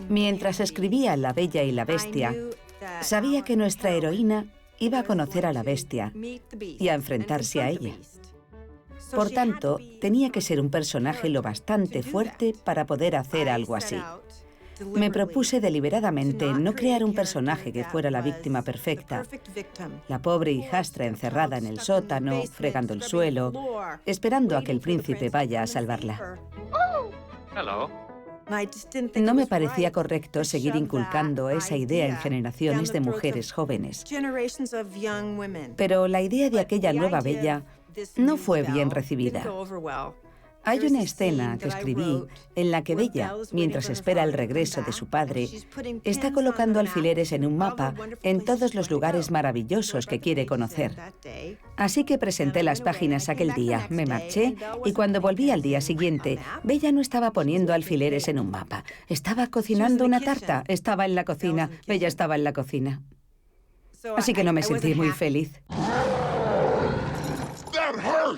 Mientras escribía La Bella y la Bestia, sabía que nuestra heroína iba a conocer a la bestia y a enfrentarse a ella. Por tanto, tenía que ser un personaje lo bastante fuerte para poder hacer algo así. Me propuse deliberadamente no crear un personaje que fuera la víctima perfecta, la pobre hijastra encerrada en el sótano, fregando el suelo, esperando a que el príncipe vaya a salvarla. No me parecía correcto seguir inculcando esa idea en generaciones de mujeres jóvenes. Pero la idea de aquella nueva bella no fue bien recibida. Hay una escena que escribí en la que Bella, mientras espera el regreso de su padre, está colocando alfileres en un mapa en todos los lugares maravillosos que quiere conocer. Así que presenté las páginas aquel día, me marché y cuando volví al día siguiente, Bella no estaba poniendo alfileres en un mapa. Estaba cocinando una tarta, estaba en la cocina, Bella estaba en la cocina. Así que no me sentí muy feliz.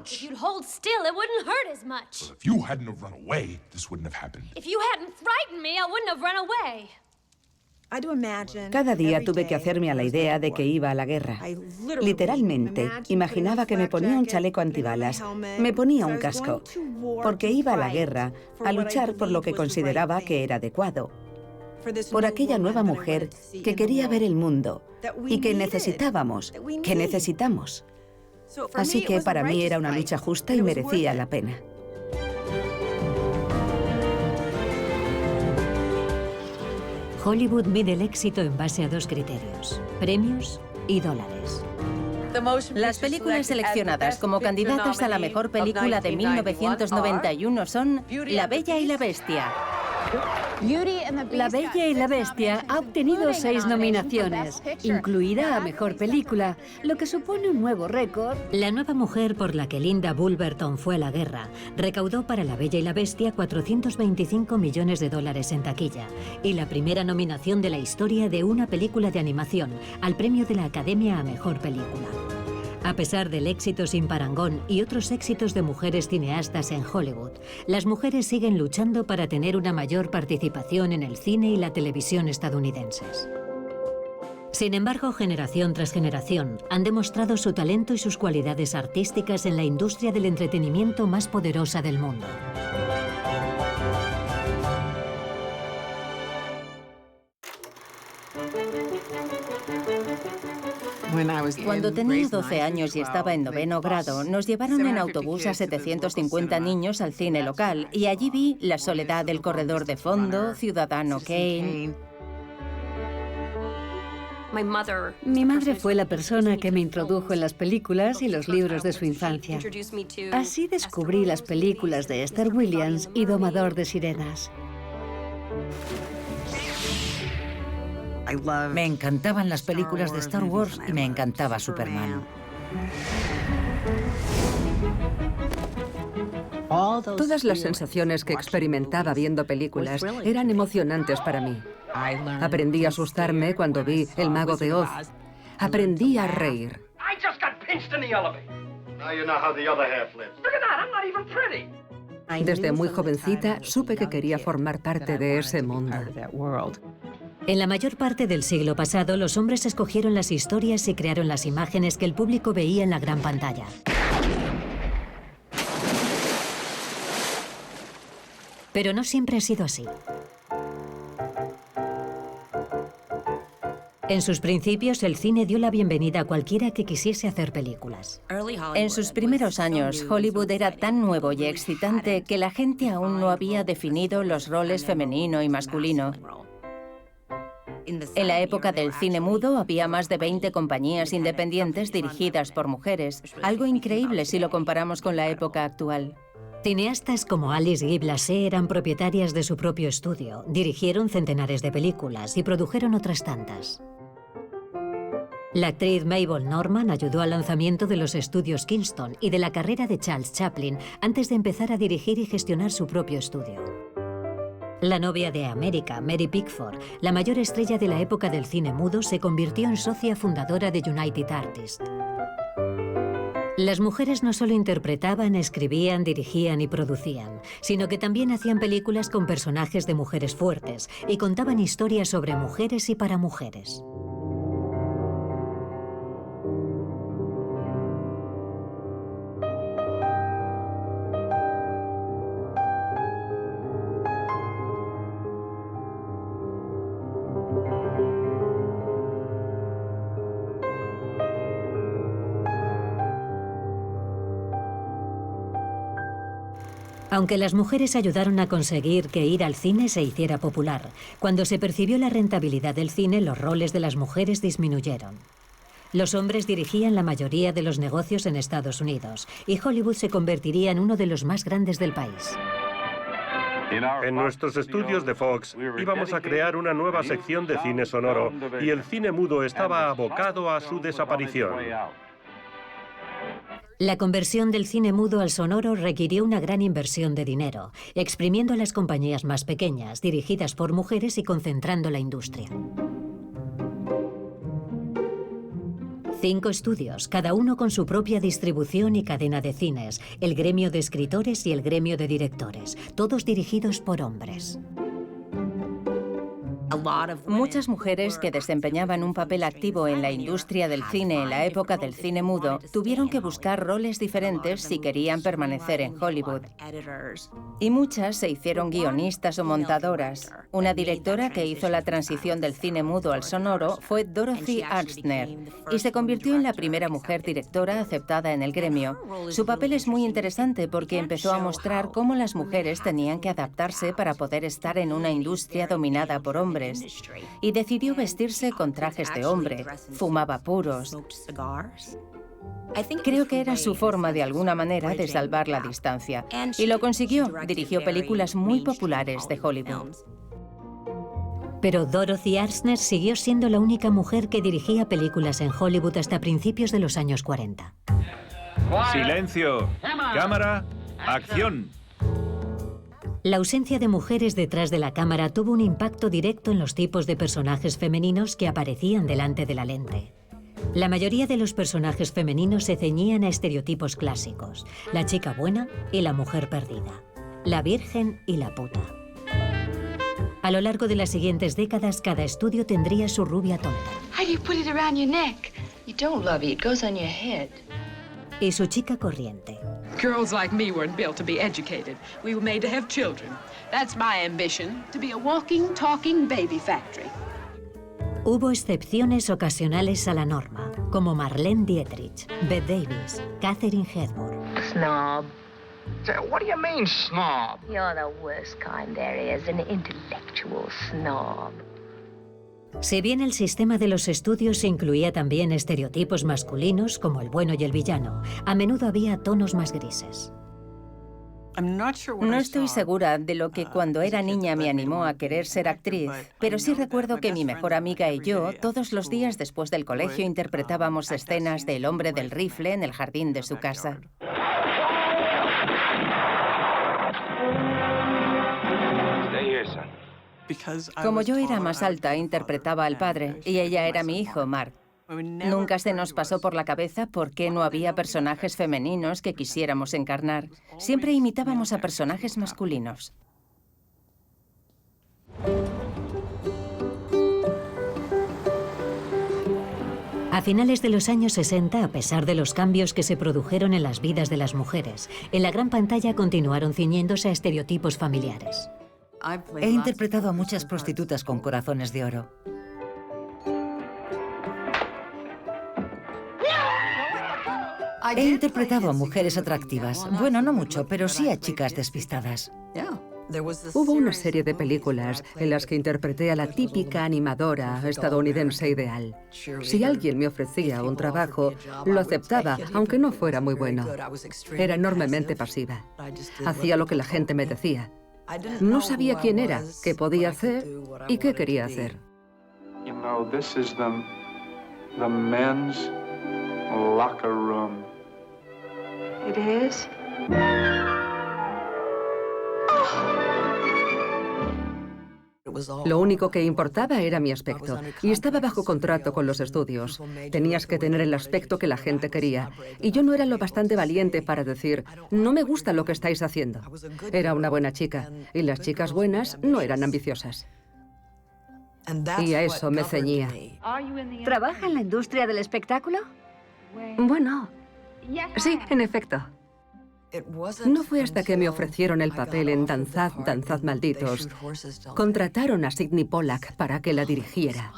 If you'd hold still, it wouldn't hurt as much. Well, if you hadn't have run away, this wouldn't have happened. If you hadn't frightened me, I wouldn't have run away. Cada día tuve que hacerme a la idea de que iba a la guerra. Literalmente, imaginaba que me ponía un chaleco antibalas, me ponía un casco, porque iba a la guerra a luchar por lo que consideraba que era adecuado, por aquella nueva mujer que quería ver el mundo y que necesitamos. Así que para mí era una lucha justa y merecía la pena. Hollywood mide el éxito en base a dos criterios: premios y dólares. Las películas seleccionadas como candidatas a la mejor película de 1991 son La Bella y la Bestia. La Bella y la Bestia ha obtenido 6 nominaciones, incluida a Mejor Película, lo que supone un nuevo récord. La nueva mujer por la que Linda Bulverton fue a la guerra recaudó para La Bella y la Bestia $425 millones en taquilla y la primera nominación de la historia de una película de animación al premio de la Academia a Mejor Película. A pesar del éxito sin parangón y otros éxitos de mujeres cineastas en Hollywood, las mujeres siguen luchando para tener una mayor participación en el cine y la televisión estadounidenses. Sin embargo, generación tras generación han demostrado su talento y sus cualidades artísticas en la industria del entretenimiento más poderosa del mundo. Cuando tenía 12 años y estaba en 9º grado, nos llevaron en autobús a 750 niños al cine local y allí vi La soledad del corredor de fondo, Ciudadano Kane. Mi madre fue la persona que me introdujo en las películas y los libros de su infancia. Así descubrí las películas de Esther Williams y Domador de Sirenas. Me encantaban las películas de Star Wars y me encantaba Superman. Todas las sensaciones que experimentaba viendo películas eran emocionantes para mí. Aprendí a asustarme cuando vi El Mago de Oz. Aprendí a reír. Desde muy jovencita supe que quería formar parte de ese mundo. En la mayor parte del siglo pasado, los hombres escogieron las historias y crearon las imágenes que el público veía en la gran pantalla. Pero no siempre ha sido así. En sus principios, el cine dio la bienvenida a cualquiera que quisiese hacer películas. En sus primeros años, Hollywood era tan nuevo y excitante que la gente aún no había definido los roles femenino y masculino. En la época del cine mudo había más de 20 compañías independientes dirigidas por mujeres, algo increíble si lo comparamos con la época actual. Cineastas como Alice Guy Blaché eran propietarias de su propio estudio, dirigieron centenares de películas y produjeron otras tantas. La actriz Mabel Normand ayudó al lanzamiento de los estudios Kingston y de la carrera de Charles Chaplin antes de empezar a dirigir y gestionar su propio estudio. La novia de América, Mary Pickford, la mayor estrella de la época del cine mudo, se convirtió en socia fundadora de United Artists. Las mujeres no solo interpretaban, escribían, dirigían y producían, sino que también hacían películas con personajes de mujeres fuertes y contaban historias sobre mujeres y para mujeres. Aunque las mujeres ayudaron a conseguir que ir al cine se hiciera popular, cuando se percibió la rentabilidad del cine, los roles de las mujeres disminuyeron. Los hombres dirigían la mayoría de los negocios en Estados Unidos y Hollywood se convertiría en uno de los más grandes del país. En nuestros estudios de Fox íbamos a crear una nueva sección de cine sonoro y el cine mudo estaba abocado a su desaparición. La conversión del cine mudo al sonoro requirió una gran inversión de dinero, exprimiendo a las compañías más pequeñas, dirigidas por mujeres y concentrando la industria. 5 estudios, cada uno con su propia distribución y cadena de cines, el gremio de escritores y el gremio de directores, todos dirigidos por hombres. Muchas mujeres que desempeñaban un papel activo en la industria del cine en la época del cine mudo tuvieron que buscar roles diferentes si querían permanecer en Hollywood. Y muchas se hicieron guionistas o montadoras. Una directora que hizo la transición del cine mudo al sonoro fue Dorothy Arzner y se convirtió en la primera mujer directora aceptada en el gremio. Su papel es muy interesante porque empezó a mostrar cómo las mujeres tenían que adaptarse para poder estar en una industria dominada por hombres. Y decidió vestirse con trajes de hombre, fumaba puros. Creo que era su forma de alguna manera de salvar la distancia. Y lo consiguió, dirigió películas muy populares de Hollywood. Pero Dorothy Arzner siguió siendo la única mujer que dirigía películas en Hollywood hasta principios de los años 40. ¡Silencio! ¡Cámara! ¡Acción! La ausencia de mujeres detrás de la cámara tuvo un impacto directo en los tipos de personajes femeninos que aparecían delante de la lente. La mayoría de los personajes femeninos se ceñían a estereotipos clásicos: la chica buena y la mujer perdida, la virgen y la puta. A lo largo de las siguientes décadas, cada estudio tendría su rubia tonta y su chica corriente. Girls like me weren't built to be educated. We were made to have children. That's my ambition, to be a walking, talking baby factory. Hubo excepciones ocasionales a la norma, como Marlene Dietrich, Bette Davis, Katharine Hepburn. Snob. What do you mean, snob? You're the worst kind there is, an intellectual snob. Si bien el sistema de los estudios incluía también estereotipos masculinos, como el bueno y el villano, a menudo había tonos más grises. No estoy segura de lo que cuando era niña me animó a querer ser actriz, pero sí recuerdo que mi mejor amiga y yo, todos los días después del colegio, interpretábamos escenas de El hombre del rifle en el jardín de su casa. Como yo era más alta, interpretaba al padre, y ella era mi hijo, Mark. Nunca se nos pasó por la cabeza por qué no había personajes femeninos que quisiéramos encarnar. Siempre imitábamos a personajes masculinos. A finales de los años 60, a pesar de los cambios que se produjeron en las vidas de las mujeres, en la gran pantalla continuaron ciñéndose a estereotipos familiares. He interpretado a muchas prostitutas con corazones de oro. He interpretado a mujeres atractivas. Bueno, no mucho, pero sí a chicas despistadas. Hubo una serie de películas en las que interpreté a la típica animadora estadounidense ideal. Si alguien me ofrecía un trabajo, lo aceptaba, aunque no fuera muy bueno. Era enormemente pasiva. Hacía lo que la gente me decía. No sabía quién era, qué podía hacer y qué quería hacer. You know, this is the men's locker room. It is? Lo único que importaba era mi aspecto, y estaba bajo contrato con los estudios. Tenías que tener el aspecto que la gente quería, y yo no era lo bastante valiente para decir, no me gusta lo que estáis haciendo. Era una buena chica, y las chicas buenas no eran ambiciosas. Y a eso me ceñía. ¿Trabaja en la industria del espectáculo? Bueno, sí, en efecto. No fue hasta que me ofrecieron el papel en Danzad, Danzad Malditos. Contrataron a Sydney Pollack para que la dirigiera.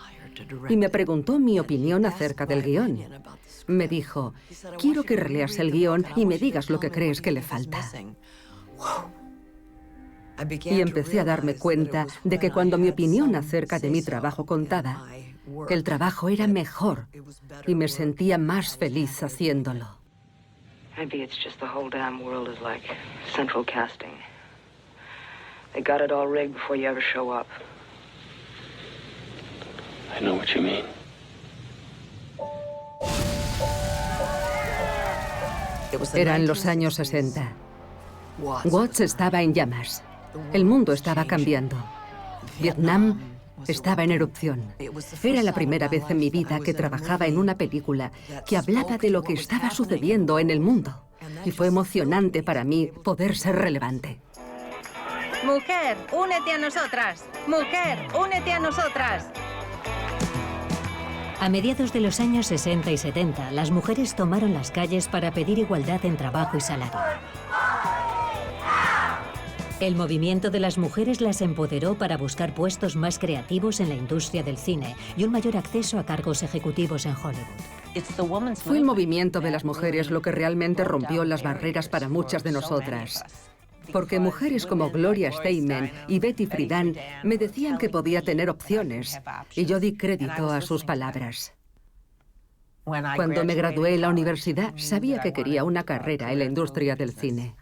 Y me preguntó mi opinión acerca del guión. Me dijo, quiero que releas el guión y me digas lo que crees que le falta. Y empecé a darme cuenta de que cuando mi opinión acerca de mi trabajo contaba, el trabajo era mejor y me sentía más feliz haciéndolo. Maybe it's just the whole damn world is like central casting. They got it all rigged before you ever show up. I know what you mean. Eran los años 60. Watts estaba en llamas. El mundo estaba cambiando. Vietnam estaba en erupción. Era la primera vez en mi vida que trabajaba en una película que hablaba de lo que estaba sucediendo en el mundo. Y fue emocionante para mí poder ser relevante. Mujer, únete a nosotras. Mujer, únete a nosotras. A mediados de los años 60 y 70, las mujeres tomaron las calles para pedir igualdad en trabajo y salario. El movimiento de las mujeres las empoderó para buscar puestos más creativos en la industria del cine y un mayor acceso a cargos ejecutivos en Hollywood. Fue el movimiento de las mujeres lo que realmente rompió las barreras para muchas de nosotras. Porque mujeres como Gloria Steinem y Betty Friedan me decían que podía tener opciones, y yo di crédito a sus palabras. Cuando me gradué en la universidad, sabía que quería una carrera en la industria del cine.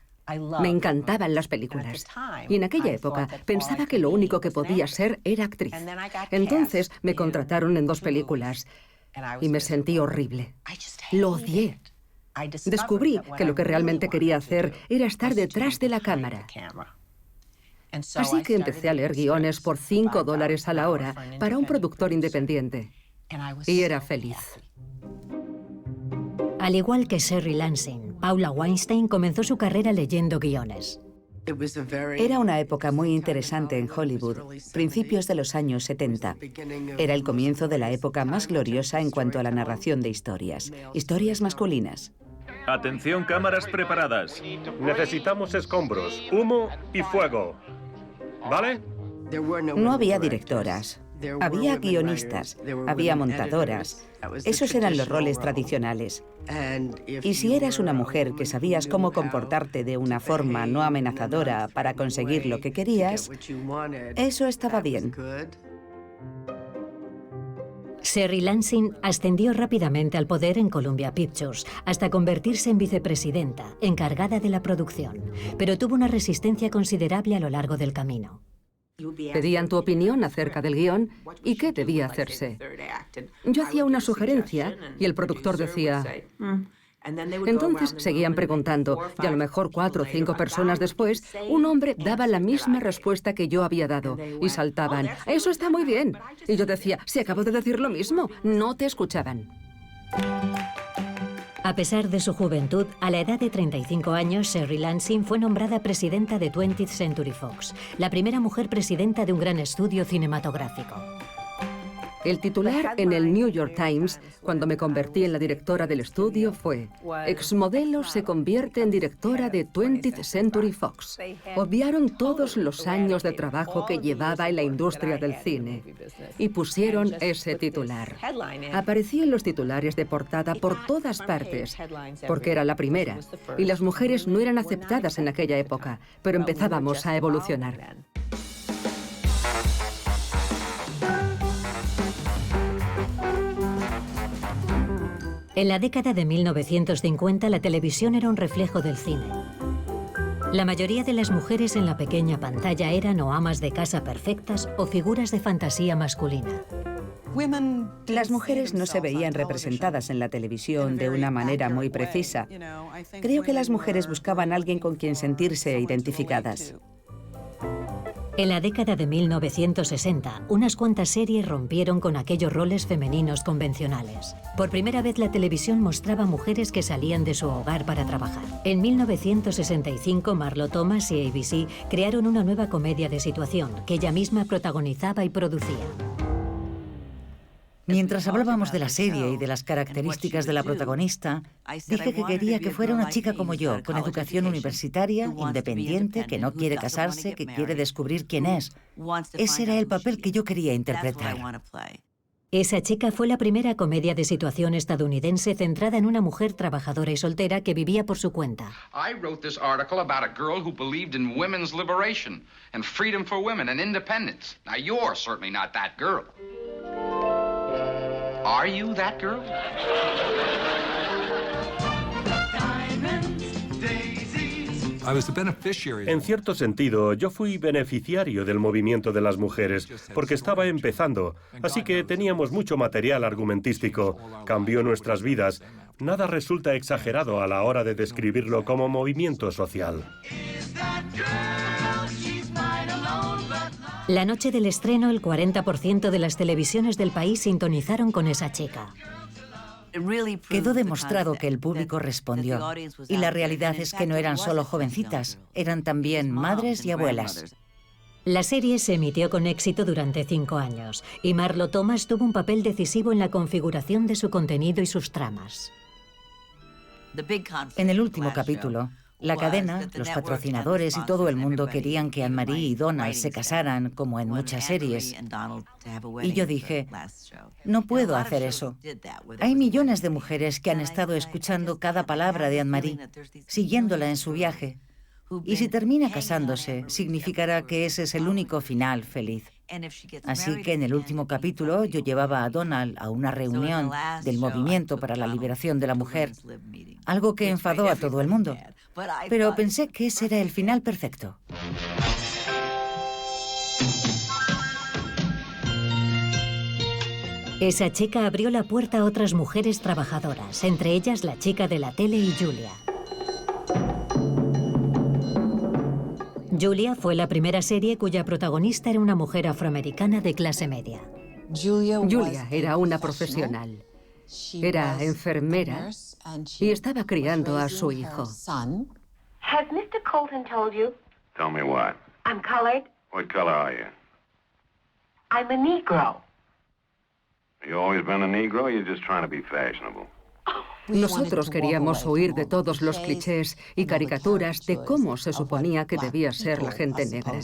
Me encantaban las películas. Y en aquella época pensaba que lo único que podía ser era actriz. Entonces me contrataron en 2 películas y me sentí horrible. Lo odié. Descubrí que lo que realmente quería hacer era estar detrás de la cámara. Así que empecé a leer guiones por $5 a la hora para un productor independiente. Y era feliz. Al igual que Sherry Lansing, Paula Weinstein comenzó su carrera leyendo guiones. Era una época muy interesante en Hollywood, principios de los años 70. Era el comienzo de la época más gloriosa en cuanto a la narración de historias masculinas. Atención, cámaras preparadas. Necesitamos escombros, humo y fuego. ¿Vale? No había directoras. Había guionistas, había montadoras. Esos eran los roles tradicionales. Y si eras una mujer que sabías cómo comportarte de una forma no amenazadora para conseguir lo que querías, eso estaba bien. Sherry Lansing ascendió rápidamente al poder en Columbia Pictures, hasta convertirse en vicepresidenta, encargada de la producción, pero tuvo una resistencia considerable a lo largo del camino. Pedían tu opinión acerca del guión y qué debía hacerse. Yo hacía una sugerencia y el productor decía... Entonces seguían preguntando y a lo mejor 4 o 5 personas después, un hombre daba la misma respuesta que yo había dado y saltaban, «Eso está muy bien». Y yo decía, «Si acabo de decir lo mismo», no te escuchaban. A pesar de su juventud, a la edad de 35 años, Sherry Lansing fue nombrada presidenta de 20th Century Fox, la primera mujer presidenta de un gran estudio cinematográfico. El titular en el New York Times, cuando me convertí en la directora del estudio, fue «Exmodelo se convierte en directora de 20th Century Fox». Obviaron todos los años de trabajo que llevaba en la industria del cine y pusieron ese titular. Aparecía en los titulares de portada por todas partes, porque era la primera, y las mujeres no eran aceptadas en aquella época, pero empezábamos a evolucionar. En la década de 1950, la televisión era un reflejo del cine. La mayoría de las mujeres en la pequeña pantalla eran o amas de casa perfectas o figuras de fantasía masculina. Las mujeres no se veían representadas en la televisión de una manera muy precisa. Creo que las mujeres buscaban a alguien con quien sentirse identificadas. En la década de 1960, unas cuantas series rompieron con aquellos roles femeninos convencionales. Por primera vez la televisión mostraba mujeres que salían de su hogar para trabajar. En 1965, Marlo Thomas y ABC crearon una nueva comedia de situación que ella misma protagonizaba y producía. Mientras hablábamos de la serie y de las características de la protagonista, dije que quería que fuera una chica como yo, con educación universitaria, independiente, que no quiere casarse, que quiere descubrir quién es. Ese era el papel que yo quería interpretar. Esa chica fue la primera comedia de situación estadounidense centrada en una mujer trabajadora y soltera que vivía por su cuenta. I wrote this article about a girl who believed in women's liberation and freedom for women and independence. Now you're certainly not that girl. Are you that girl? En cierto sentido, yo fui beneficiario del movimiento de las mujeres, porque estaba empezando, así que teníamos mucho material argumentístico. Cambió nuestras vidas. Nada resulta exagerado a la hora de describirlo como movimiento social. La noche del estreno, el 40% de las televisiones del país sintonizaron con esa chica. Quedó demostrado que el público respondió. Y la realidad es que no eran solo jovencitas, eran también madres y abuelas. La serie se emitió con éxito durante 5 años y Marlo Thomas tuvo un papel decisivo en la configuración de su contenido y sus tramas. En el último capítulo, la cadena, los patrocinadores y todo el mundo querían que Anne-Marie y Donald se casaran, como en muchas series. Y yo dije, no puedo hacer eso. Hay millones de mujeres que han estado escuchando cada palabra de Anne-Marie, siguiéndola en su viaje. Y si termina casándose, significará que ese es el único final feliz. Así que en el último capítulo yo llevaba a Donald a una reunión del Movimiento para la Liberación de la Mujer, algo que enfadó a todo el mundo. Pero pensé que ese era el final perfecto. Esa chica abrió la puerta a otras mujeres trabajadoras, entre ellas la chica de la tele y Julia. Julia fue la primera serie cuya protagonista era una mujer afroamericana de clase media. Julia era una profesional. Era enfermera y estaba criando a su hijo. Has Mr. Colton told you? Tell me what? I'm colored. What color are you? I'm a Negro. You always been a Negro or you just trying to be fashionable? Nosotros queríamos huir de todos los clichés y caricaturas de cómo se suponía que debía ser la gente negra.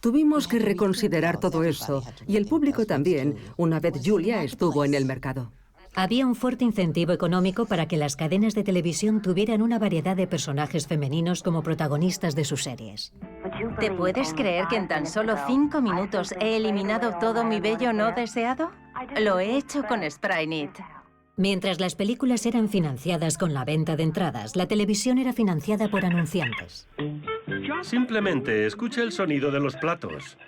Tuvimos que reconsiderar todo eso, y el público también, una vez Julia estuvo en el mercado. Había un fuerte incentivo económico para que las cadenas de televisión tuvieran una variedad de personajes femeninos como protagonistas de sus series. ¿Te puedes creer que en tan solo 5 minutos he eliminado todo mi vello no deseado? Lo he hecho con Spray Knit. Mientras las películas eran financiadas con la venta de entradas, la televisión era financiada por anunciantes. Simplemente escuche el sonido de los platos.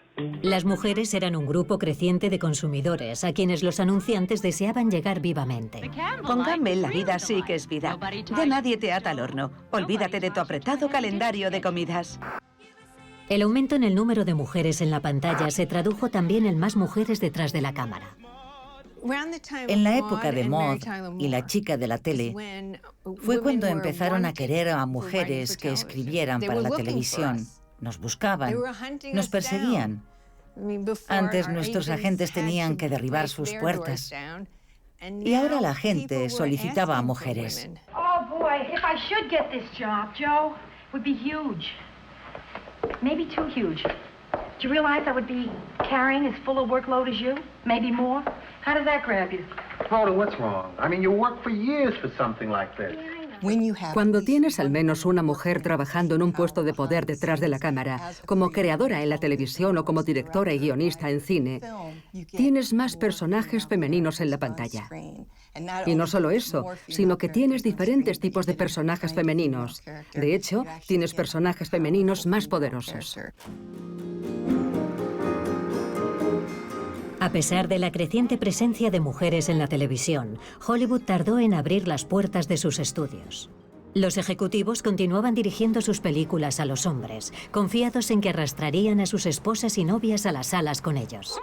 Las mujeres eran un grupo creciente de consumidores a quienes los anunciantes deseaban llegar vivamente. Póngame La vida sí que es vida. Ya nadie te ata al horno. Olvídate de tu apretado calendario de comidas. El aumento en el número de mujeres en la pantalla se tradujo también en más mujeres detrás de la cámara. En la época de Maude y La chica de la tele, fue cuando empezaron a querer a mujeres que escribieran para la televisión. Nos buscaban, nos perseguían. Antes nuestros agentes tenían que derribar sus puertas. Y ahora la gente solicitaba a mujeres. Oh boy, if I should get this job, Joe, it would be huge. Maybe too huge. Do you realize I would be carrying as full a workload as you? Maybe more? How does that grab you? Rhoda, what's wrong? I mean, you worked for years for something like this. Cuando tienes al menos una mujer trabajando en un puesto de poder detrás de la cámara, como creadora en la televisión o como directora y guionista en cine, tienes más personajes femeninos en la pantalla. Y no solo eso, sino que tienes diferentes tipos de personajes femeninos. De hecho, tienes personajes femeninos más poderosos. A pesar de la creciente presencia de mujeres en la televisión, Hollywood tardó en abrir las puertas de sus estudios. Los ejecutivos continuaban dirigiendo sus películas a los hombres, confiados en que arrastrarían a sus esposas y novias a las salas con ellos.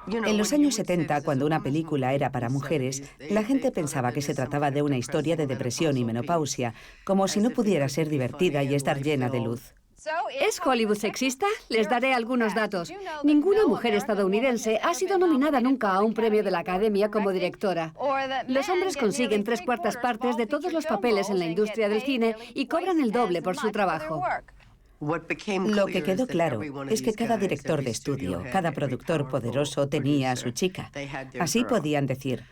En los años 70, cuando una película era para mujeres, la gente pensaba que se trataba de una historia de depresión y menopausia, como si no pudiera ser divertida y estar llena de luz. ¿Es Hollywood sexista? Les daré algunos datos. Ninguna mujer estadounidense ha sido nominada nunca a un premio de la Academia como directora. Los hombres consiguen 3/4 partes de todos los papeles en la industria del cine y cobran el doble por su trabajo. Lo que quedó claro es que cada director de estudio, cada productor poderoso tenía a su chica. Así podían decir: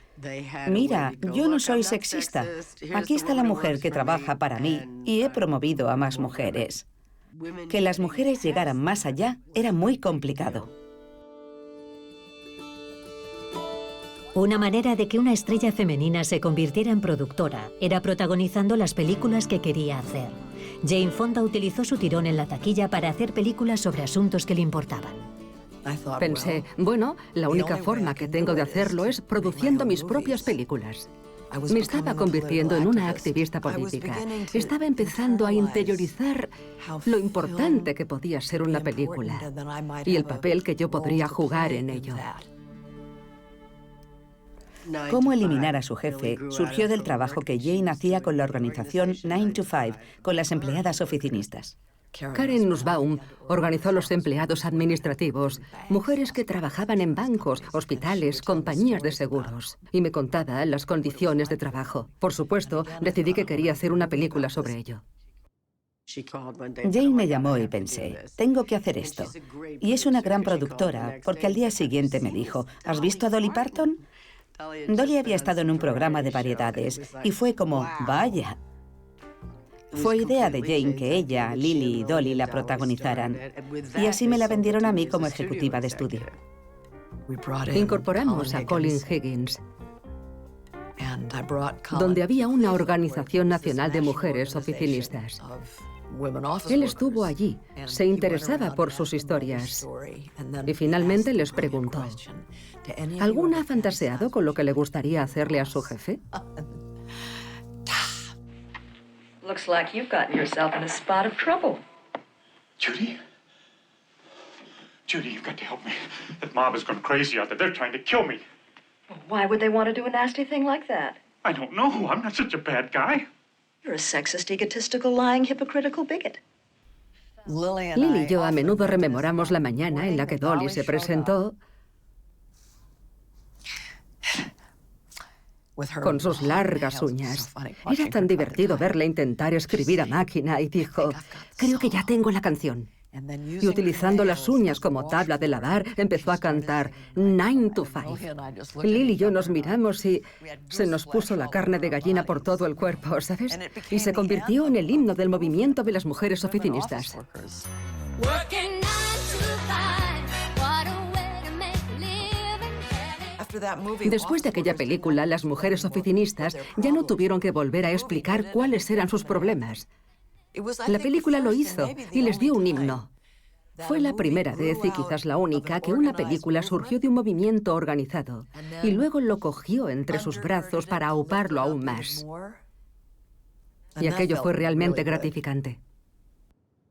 mira, yo no soy sexista. Aquí está la mujer que trabaja para mí y he promovido a más mujeres. Que las mujeres llegaran más allá era muy complicado. Una manera de que una estrella femenina se convirtiera en productora era protagonizando las películas que quería hacer. Jane Fonda utilizó su tirón en la taquilla para hacer películas sobre asuntos que le importaban. Pensé, bueno, la única forma que tengo de hacerlo es produciendo mis propias películas. Me estaba convirtiendo en una activista política. Estaba empezando a interiorizar lo importante que podía ser una película y el papel que yo podría jugar en ello. Cómo eliminar a su jefe surgió del trabajo que Jane hacía con la organización 9 to 5, con las empleadas oficinistas. Karen Nussbaum organizó los empleados administrativos, mujeres que trabajaban en bancos, hospitales, compañías de seguros, y me contaba las condiciones de trabajo. Por supuesto, decidí que quería hacer una película sobre ello. Jane me llamó y pensé, tengo que hacer esto. Y es una gran productora, porque al día siguiente me dijo, ¿has visto a Dolly Parton? Dolly había estado en un programa de variedades y fue como, vaya. Fue idea de Jane que ella, Lily y Dolly la protagonizaran. Y así me la vendieron a mí como ejecutiva de estudio. Incorporamos a Colin Higgins, donde había una organización nacional de mujeres oficinistas. Él estuvo allí, se interesaba por sus historias y finalmente les preguntó, ¿alguna ha fantaseado con lo que le gustaría hacerle a su jefe? Looks like you've gotten yourself in a spot of trouble. Judy? Judy, you've got to help me. That mob has gone crazy out there. They're trying to kill me. Well, why would they want to do a nasty thing like that? I don't know. I'm not such a bad guy. You're a sexist, egotistical, lying, hypocritical bigot. Lily y yo a menudo rememoramos la mañana en la que Dolly se presentó con sus largas uñas. Era tan divertido verle intentar escribir a máquina y dijo, creo que ya tengo la canción. Y utilizando las uñas como tabla de lavar, empezó a cantar 9 to 5. Lily y yo nos miramos y se nos puso la carne de gallina por todo el cuerpo, ¿sabes? Y se convirtió en el himno del movimiento de las mujeres oficinistas. Después de aquella película, las mujeres oficinistas ya no tuvieron que volver a explicar cuáles eran sus problemas. La película lo hizo y les dio un himno. Fue la primera vez y quizás la única que una película surgió de un movimiento organizado y luego lo cogió entre sus brazos para auparlo aún más. Y aquello fue realmente gratificante.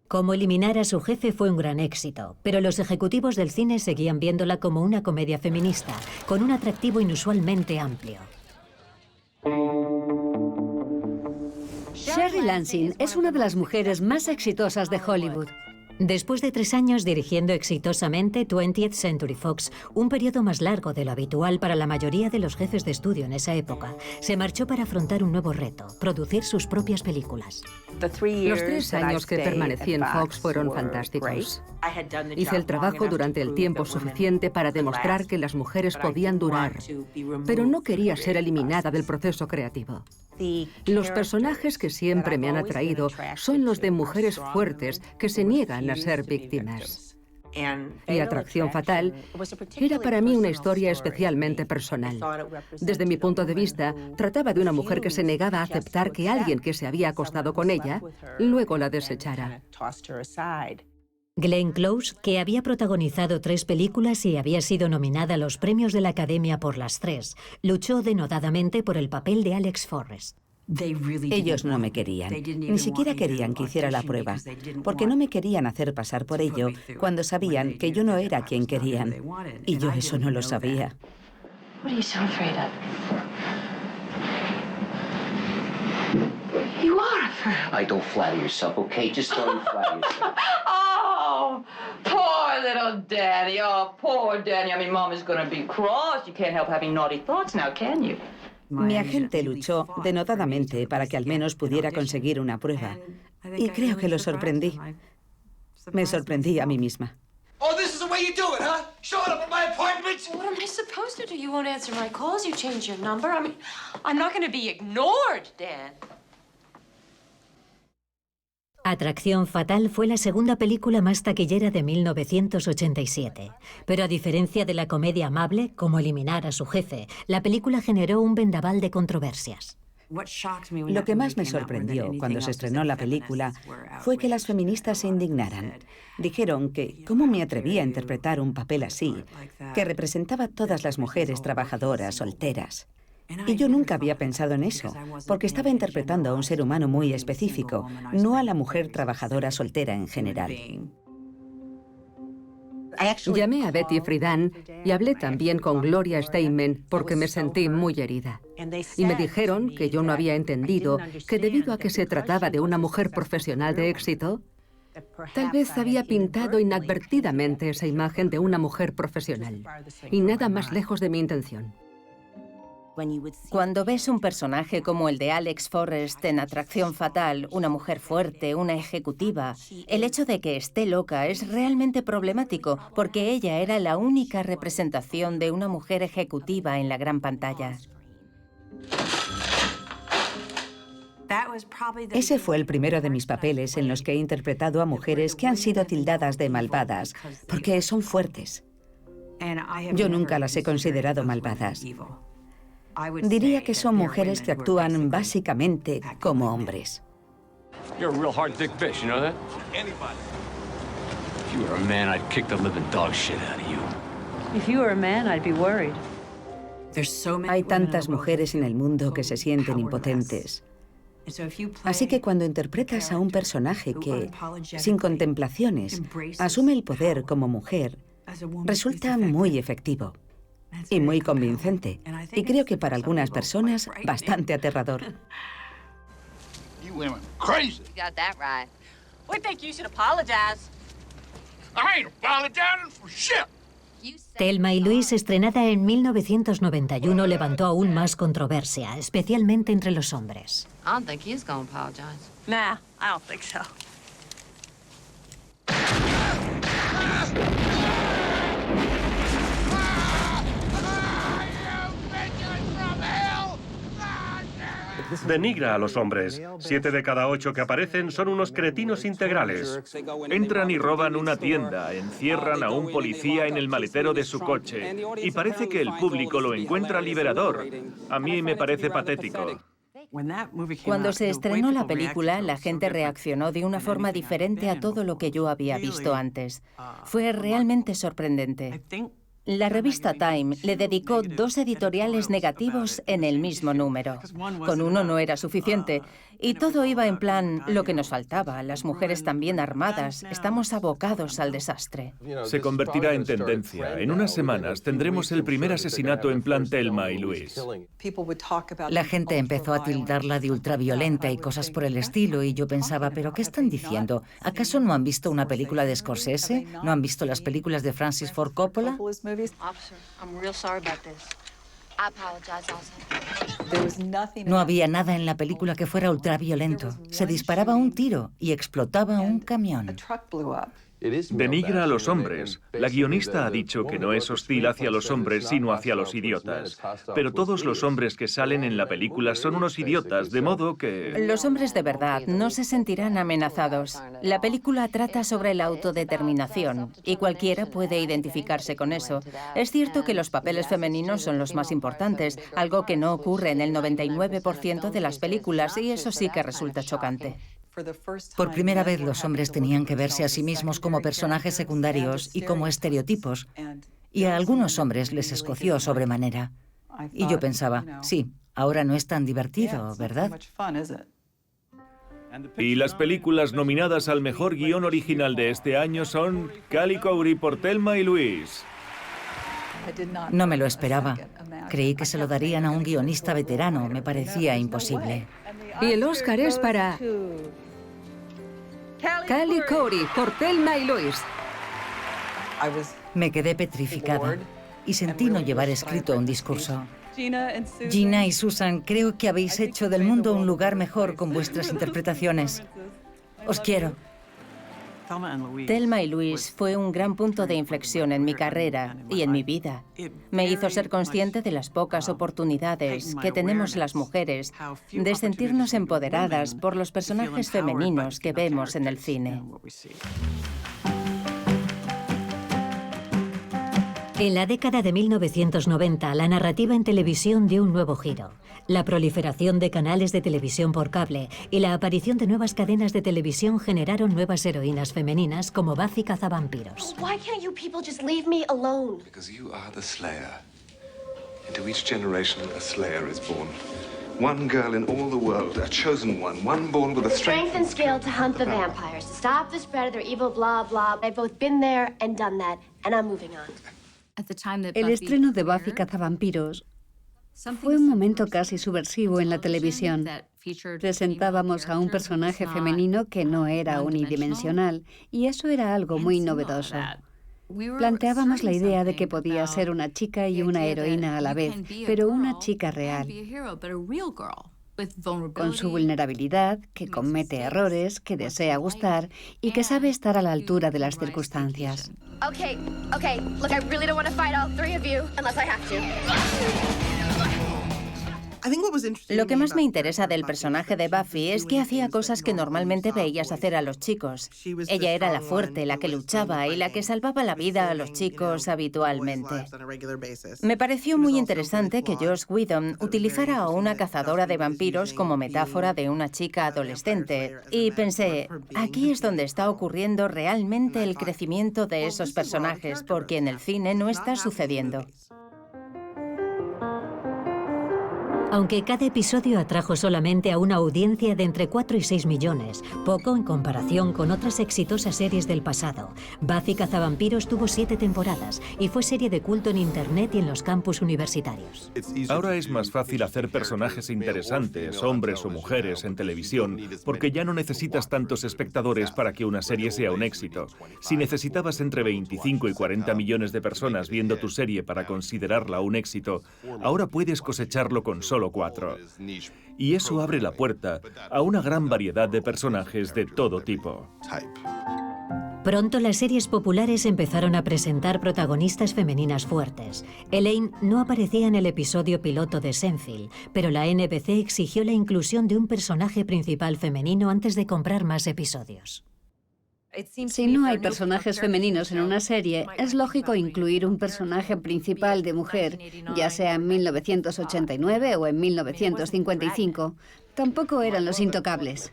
Cómo eliminar a su jefe fue un gran éxito, pero los ejecutivos del cine seguían viéndola como una comedia feminista, con un atractivo inusualmente amplio. Sherry Lansing es una de las mujeres más exitosas de Hollywood. Después de 3 años dirigiendo exitosamente 20th Century Fox, un periodo más largo de lo habitual para la mayoría de los jefes de estudio en esa época, se marchó para afrontar un nuevo reto, producir sus propias películas. Los 3 años que permanecí en Fox fueron fantásticos. Hice el trabajo durante el tiempo suficiente para demostrar que las mujeres podían durar, pero no quería ser eliminada del proceso creativo. Los personajes que siempre me han atraído son los de mujeres fuertes que se niegan a ser víctimas. Y Atracción Fatal era para mí una historia especialmente personal. Desde mi punto de vista, trataba de una mujer que se negaba a aceptar que alguien que se había acostado con ella luego la desechara. Glenn Close, que había protagonizado 3 películas y había sido nominada a los premios de la Academia por las 3, luchó denodadamente por el papel de Alex Forrest. Ellos no me querían, ni siquiera querían que hiciera la prueba, porque no me querían hacer pasar por ello cuando sabían que yo no era quien querían. Y yo eso no lo sabía. What are you so afraid of? You are afraid. I don't flatter yourself, okay? Just don't flatter yourself. Oh, poor little Danny. Oh, poor Danny. I mean, Mom is going to be cross. You can't help having naughty thoughts now, can you? Mi agente luchó denodadamente para que al menos pudiera conseguir una prueba. Y creo que lo sorprendí. Me sorprendí a mí misma. Oh, this is the way you do it, huh? Showing up at my apartment? What am I supposed to do? You won't answer my calls. You changed your number. I mean, I'm not going to be ignored, Dan. Atracción Fatal fue la segunda película más taquillera de 1987. Pero a diferencia de la comedia amable, como Eliminar a su jefe, la película generó un vendaval de controversias. Lo que más me sorprendió cuando se estrenó la película fue que las feministas se indignaran. Dijeron que cómo me atrevía a interpretar un papel así, que representaba a todas las mujeres trabajadoras, solteras. Y yo nunca había pensado en eso, porque estaba interpretando a un ser humano muy específico, no a la mujer trabajadora soltera en general. Llamé a Betty Friedan y hablé también con Gloria Steinem porque me sentí muy herida. Y me dijeron que yo no había entendido que debido a que se trataba de una mujer profesional de éxito, tal vez había pintado inadvertidamente esa imagen de una mujer profesional. Y nada más lejos de mi intención. Cuando ves un personaje como el de Alex Forrest en Atracción Fatal, una mujer fuerte, una ejecutiva, el hecho de que esté loca es realmente problemático porque ella era la única representación de una mujer ejecutiva en la gran pantalla. Ese fue el primero de mis papeles en los que he interpretado a mujeres que han sido tildadas de malvadas, porque son fuertes. Yo nunca las he considerado malvadas. Diría que son mujeres que actúan básicamente como hombres. You're a real hard dick bitch, you know that? Anybody. If you were a man, I'd kick the living dog shit out of you. If you were a man, I'd be worried. Hay tantas mujeres en el mundo que se sienten impotentes. Así que cuando interpretas a un personaje que, sin contemplaciones, asume el poder como mujer, resulta muy efectivo. Y muy convincente. Y creo que para algunas personas, bastante aterrador. You women crazy. You got that right. We think you should apologize. I ain't apologizing for shit. Thelma y Louise, estrenada en 1991, levantó aún más controversia, especialmente entre los hombres. I don't think he's gonna apologize. Nah, I don't think so. Denigra a los hombres. 7 de cada 8 que aparecen son unos cretinos integrales. Entran y roban una tienda, encierran a un policía en el maletero de su coche y parece que el público lo encuentra liberador. A mí me parece patético. Cuando se estrenó la película, la gente reaccionó de una forma diferente a todo lo que yo había visto antes. Fue realmente sorprendente. La revista Time le dedicó 2 editoriales negativos en el mismo número. Con uno no era suficiente. Y todo iba en plan, lo que nos faltaba, las mujeres también armadas, estamos abocados al desastre. Se convertirá en tendencia. En unas semanas tendremos el primer asesinato en plan Thelma y Louise. La gente empezó a tildarla de ultraviolenta y cosas por el estilo, y yo pensaba, ¿pero qué están diciendo? ¿Acaso no han visto una película de Scorsese? ¿No han visto las películas de Francis Ford Coppola? No había nada en la película que fuera ultraviolento. Se disparaba un tiro y explotaba un camión. Denigra a los hombres. La guionista ha dicho que no es hostil hacia los hombres, sino hacia los idiotas. Pero todos los hombres que salen en la película son unos idiotas, de modo que... Los hombres de verdad no se sentirán amenazados. La película trata sobre la autodeterminación y cualquiera puede identificarse con eso. Es cierto que los papeles femeninos son los más importantes, algo que no ocurre en el 99% de las películas, y eso sí que resulta chocante. Por primera vez los hombres tenían que verse a sí mismos como personajes secundarios y como estereotipos, y a algunos hombres les escoció sobremanera. Y yo pensaba, sí, Ahora no es tan divertido, ¿verdad? Y las películas nominadas al mejor guión original de este año son Callie Khouri por Thelma y Louise. No me lo esperaba. Creí que se lo darían a un guionista veterano. Me parecía imposible. Y el Oscar es para Callie Khouri por Thelma y Louise. Me quedé petrificada y sentí no llevar escrito un discurso. Gina y Susan, creo que habéis hecho del mundo un lugar mejor con vuestras interpretaciones. Os quiero. Thelma y Louise fue un gran punto de inflexión en mi carrera y en mi vida. Me hizo ser consciente de las pocas oportunidades que tenemos las mujeres de sentirnos empoderadas por los personajes femeninos que vemos en el cine. En la década de 1990, la narrativa en televisión dio un nuevo giro. La proliferación de canales de televisión por cable y la aparición de nuevas cadenas de televisión generaron nuevas heroínas femeninas como Buffy cazavampiros. Why can't you people just leave me alone? Because you are the Slayer. Into each generation, a Slayer is born. One girl in all the world, a chosen one born with a Strength and skill to hunt the vampires, to stop the spread of their evil blah blah. I've both been there and done that, and I'm moving on. El estreno de Buffy cazavampiros fue un momento casi subversivo en la televisión. Presentábamos a un personaje femenino que no era unidimensional, y eso era algo muy novedoso. Planteábamos la idea de que podía ser una chica y una heroína a la vez, pero una chica real, con su vulnerabilidad, que comete errores, que desea gustar y que sabe estar a la altura de las circunstancias. Okay. Look, I really don't want to fight all three of you unless I have to. Lo que más me interesa del personaje de Buffy es que hacía cosas que normalmente veías hacer a los chicos. Ella era la fuerte, la que luchaba y la que salvaba la vida a los chicos habitualmente. Me pareció muy interesante que Joss Whedon utilizara a una cazadora de vampiros como metáfora de una chica adolescente. Y pensé, aquí es donde está ocurriendo realmente el crecimiento de esos personajes, porque en el cine no está sucediendo. Aunque cada episodio atrajo solamente a una audiencia de entre 4 y 6 millones, poco en comparación con otras exitosas series del pasado, Buffy cazavampiros tuvo 7 temporadas y fue serie de culto en Internet y en los campus universitarios. Ahora es más fácil hacer personajes interesantes, hombres o mujeres, en televisión, porque ya no necesitas tantos espectadores para que una serie sea un éxito. Si necesitabas entre 25 y 40 millones de personas viendo tu serie para considerarla un éxito, ahora puedes cosecharlo con solo 4. Y eso abre la puerta a una gran variedad de personajes de todo tipo. Pronto las series populares empezaron a presentar protagonistas femeninas fuertes. Elaine no aparecía en el episodio piloto de Seinfeld, pero la NBC exigió la inclusión de un personaje principal femenino antes de comprar más episodios. Si no hay personajes femeninos en una serie, es lógico incluir un personaje principal de mujer, ya sea en 1989 o en 1955. Tampoco eran Los Intocables.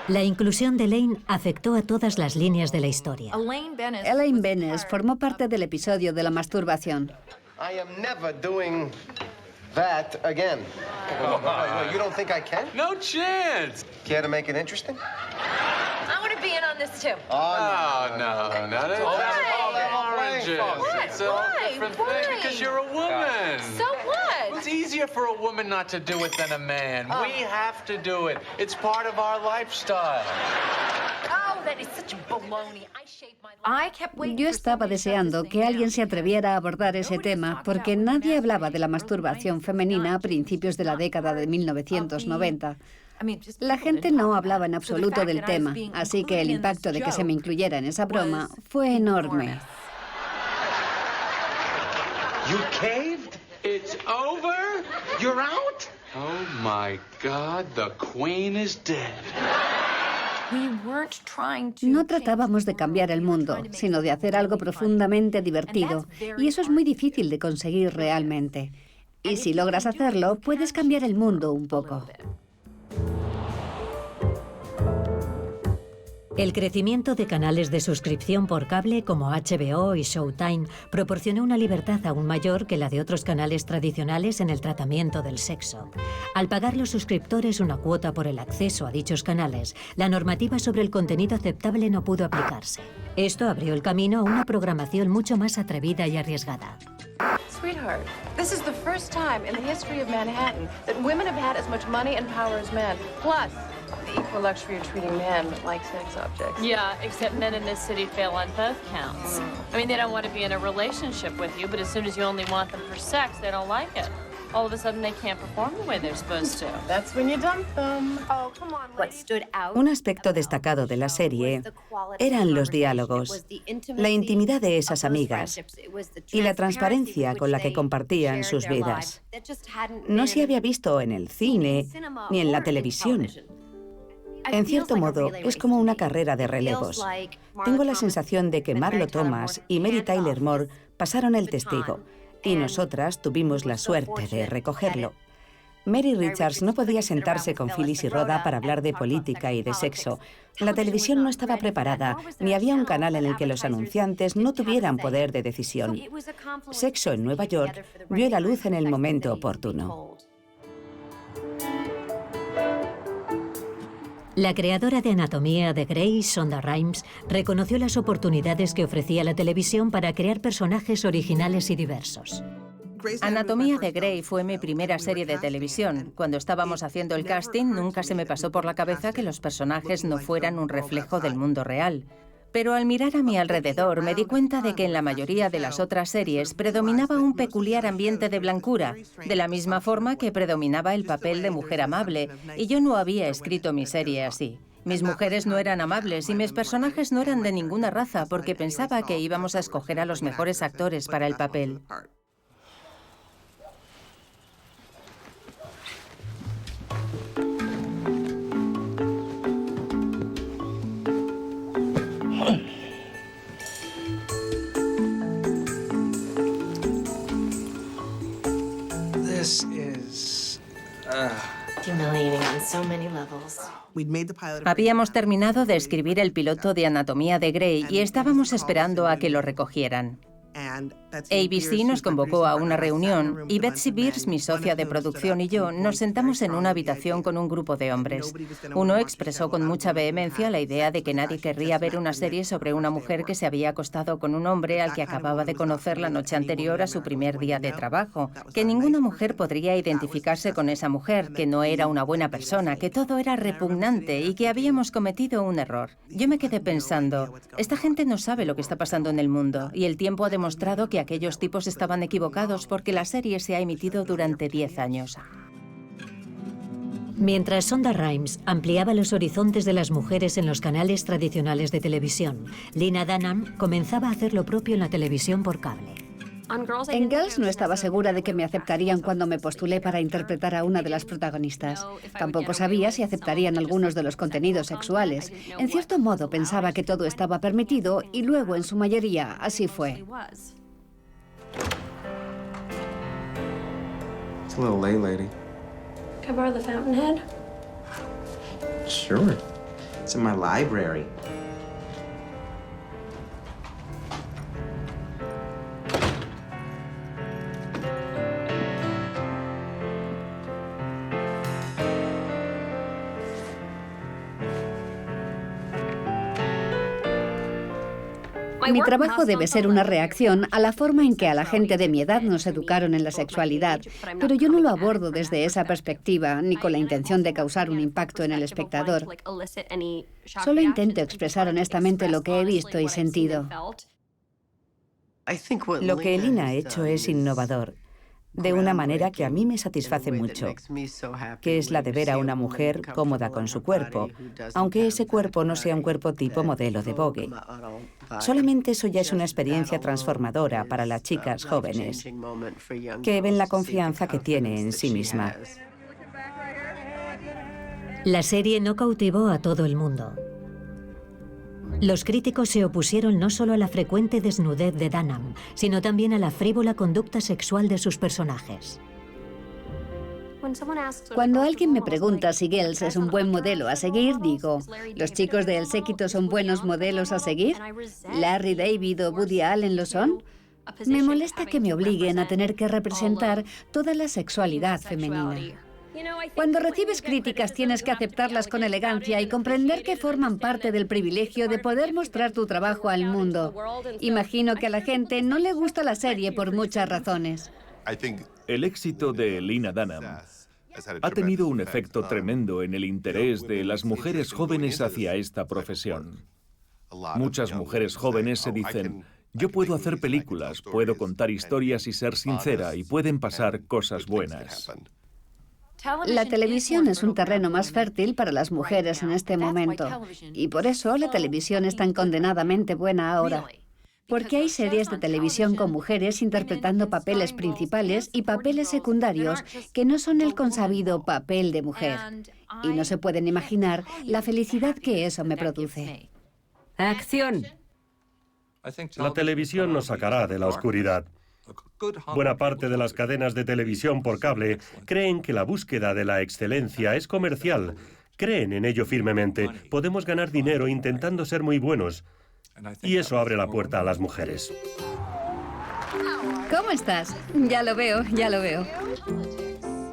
La inclusión de Elaine afectó a todas las líneas de la historia. Elaine Benes formó parte del episodio de la masturbación. That again. You don't think I can? No chance. Care to make it interesting? I want to be in on this too. Oh, no. That's all oranges. What? It's a different thing because you're a woman. So what? It's easier for a woman not to do it than a man. We have to do it. It's part of our lifestyle. Oh, that is such baloney. Yo estaba deseando que alguien se atreviera a abordar ese tema porque nadie hablaba de la masturbación femenina a principios de la década de 1990. La gente no hablaba en absoluto del tema, así que el impacto de que se me incluyera en esa broma fue enorme. You caved? It's over? You're out? Oh my God, the queen is dead. No tratábamos de cambiar el mundo, sino de hacer algo profundamente divertido, y eso es muy difícil de conseguir realmente. Y si logras hacerlo, puedes cambiar el mundo un poco. El crecimiento de canales de suscripción por cable como HBO y Showtime proporcionó una libertad aún mayor que la de otros canales tradicionales en el tratamiento del sexo. Al pagar los suscriptores una cuota por el acceso a dichos canales, la normativa sobre el contenido aceptable no pudo aplicarse. Esto abrió el camino a una programación mucho más atrevida y arriesgada. Sweetheart, this is the first time in the history of Manhattan that women have had as much money and power as men. Plus, the equal luxury of treating men like sex objects. Yeah, except men in this city fail on both counts. I mean, they don't want to be in a relationship with you, but as soon as you only want them for sex, they don't like it. All of a sudden, they can't perform the way they're supposed to. That's when you dump them. Oh, come on. What stood out Un aspecto destacado de la serie eran los diálogos, la intimidad de esas amigas y la transparencia con la que compartían sus vidas. No se había visto en el cine ni en la televisión. En cierto modo, es como una carrera de relevos. Tengo la sensación de que Marlo Thomas y Mary Tyler Moore pasaron el testigo, y nosotras tuvimos la suerte de recogerlo. Mary Richards no podía sentarse con Phyllis y Rhoda para hablar de política y de sexo. La televisión no estaba preparada, ni había un canal en el que los anunciantes no tuvieran poder de decisión. Sexo en Nueva York vio la luz en el momento oportuno. La creadora de Anatomía de Grey, Shonda Rhimes, reconoció las oportunidades que ofrecía la televisión para crear personajes originales y diversos. Anatomía de Grey fue mi primera serie de televisión. Cuando estábamos haciendo el casting, nunca se me pasó por la cabeza que los personajes no fueran un reflejo del mundo real. Pero al mirar a mi alrededor me di cuenta de que en la mayoría de las otras series predominaba un peculiar ambiente de blancura, de la misma forma que predominaba el papel de mujer amable, y yo no había escrito mi serie así. Mis mujeres no eran amables y mis personajes no eran de ninguna raza porque pensaba que íbamos a escoger a los mejores actores para el papel. Habíamos terminado de escribir el piloto de Anatomía de Grey y estábamos esperando a que lo recogieran. ABC nos convocó a una reunión y Betsy Beers, mi socia de producción, y yo nos sentamos en una habitación con un grupo de hombres. Uno expresó con mucha vehemencia la idea de que nadie querría ver una serie sobre una mujer que se había acostado con un hombre al que acababa de conocer la noche anterior a su primer día de trabajo, que ninguna mujer podría identificarse con esa mujer, que no era una buena persona, que todo era repugnante y que habíamos cometido un error. Yo me quedé pensando, esta gente no sabe lo que está pasando en el mundo y el tiempo ha demostrado que aquellos tipos estaban equivocados porque la serie se ha emitido durante 10 años. Mientras Shonda Rhimes ampliaba los horizontes de las mujeres en los canales tradicionales de televisión, Lena Dunham comenzaba a hacer lo propio en la televisión por cable. En Girls no estaba segura de que me aceptarían cuando me postulé para interpretar a una de las protagonistas. Tampoco sabía si aceptarían algunos de los contenidos sexuales. En cierto modo pensaba que todo estaba permitido y luego en su mayoría así fue. It's a little late, lady. Can I borrow the Fountainhead? Sure. It's in my library. Mi trabajo debe ser una reacción a la forma en que a la gente de mi edad nos educaron en la sexualidad, pero yo no lo abordo desde esa perspectiva, ni con la intención de causar un impacto en el espectador. Solo intento expresar honestamente lo que he visto y sentido. Lo que Lena ha hecho es innovador, de una manera que a mí me satisface mucho, que es la de ver a una mujer cómoda con su cuerpo, aunque ese cuerpo no sea un cuerpo tipo modelo de Vogue. Solamente eso ya es una experiencia transformadora para las chicas jóvenes, que ven la confianza que tiene en sí misma. La serie no cautivó a todo el mundo. Los críticos se opusieron no solo a la frecuente desnudez de Dunham, sino también a la frívola conducta sexual de sus personajes. Cuando alguien me pregunta si Girls es un buen modelo a seguir, digo, ¿los chicos de El Séquito son buenos modelos a seguir? ¿Larry David o Woody Allen lo son? Me molesta que me obliguen a tener que representar toda la sexualidad femenina. Cuando recibes críticas tienes que aceptarlas con elegancia y comprender que forman parte del privilegio de poder mostrar tu trabajo al mundo. Imagino que a la gente no le gusta la serie por muchas razones. El éxito de Lena Dunham ha tenido un efecto tremendo en el interés de las mujeres jóvenes hacia esta profesión. Muchas mujeres jóvenes se dicen, yo puedo hacer películas, puedo contar historias y ser sincera, y pueden pasar cosas buenas. La televisión es un terreno más fértil para las mujeres en este momento, y por eso la televisión es tan condenadamente buena ahora. Porque hay series de televisión con mujeres interpretando papeles principales y papeles secundarios que no son el consabido papel de mujer. Y no se pueden imaginar la felicidad que eso me produce. ¡Acción! La televisión nos sacará de la oscuridad. Buena parte de las cadenas de televisión por cable creen que la búsqueda de la excelencia es comercial. Creen en ello firmemente. Podemos ganar dinero intentando ser muy buenos. Y eso abre la puerta a las mujeres. ¿Cómo estás? Ya lo veo, ya lo veo.